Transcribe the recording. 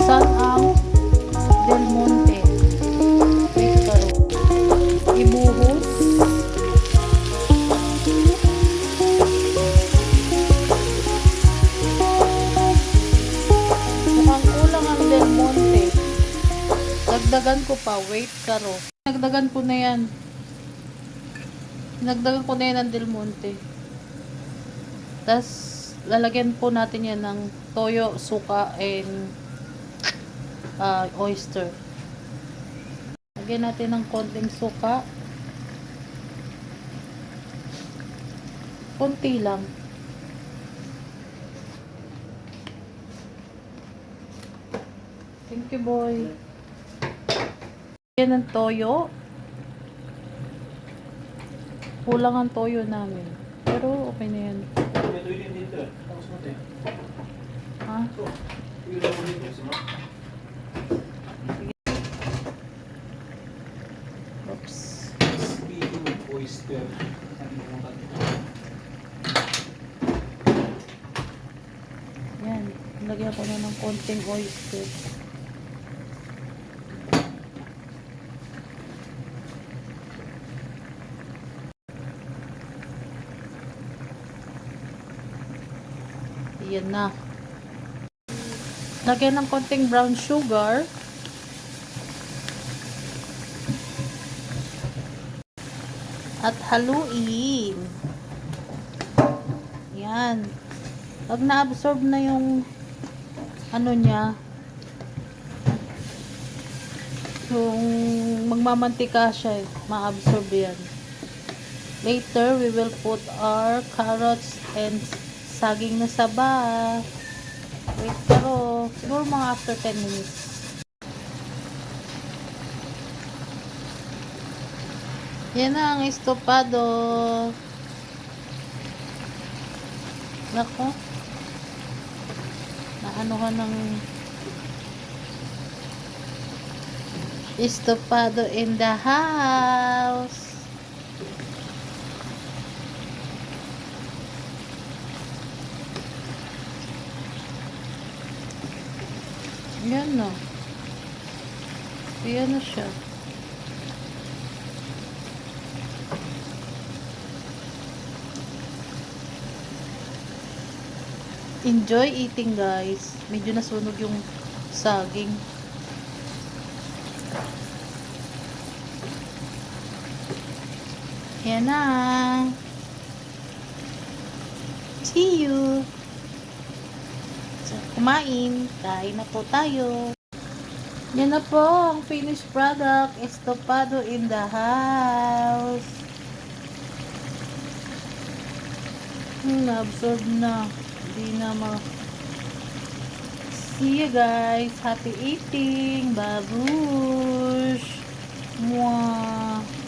Buksan ang Del Monte. Wait karo. Ibuhos. Mukhang kulang ang Del Monte. Dagdagan ko pa. Wait karo. Dagdagan ko na yan. Nagdagan ko na yan ng Del Monte. Tapos, lalagyan po natin yan ng toyo, suka, and oyster. Lagyan natin ng konting suka. Konti lang. Thank you, boy. Lagyan ng toyo. Kulang ang toyo namin. Pero okay na yan. Ha? Oops. Oyster. Yan. Lagyan ko na ng konting oyster. Yan na. Lagyan ng konting brown sugar. At haluin. Yan. Pag na-absorb na yung ano niya, yung magmamantika siya, ma-absorb yan. Later, we will put our carrots and saging na saba. Wait, pero siguro mga after 10 minutes. Yan na ang estopado. Nako. Naano ka ng estopado in the house. Yan na. Yan na siya. Enjoy eating, guys. Medyo nasunog yung saging. Yan na. See you. So, kumain. Kain na po tayo. Yan na po ang finished product. Estopado in the house. Na-absorb na. Hindi na See you guys. Happy eating. Babush. Mwah.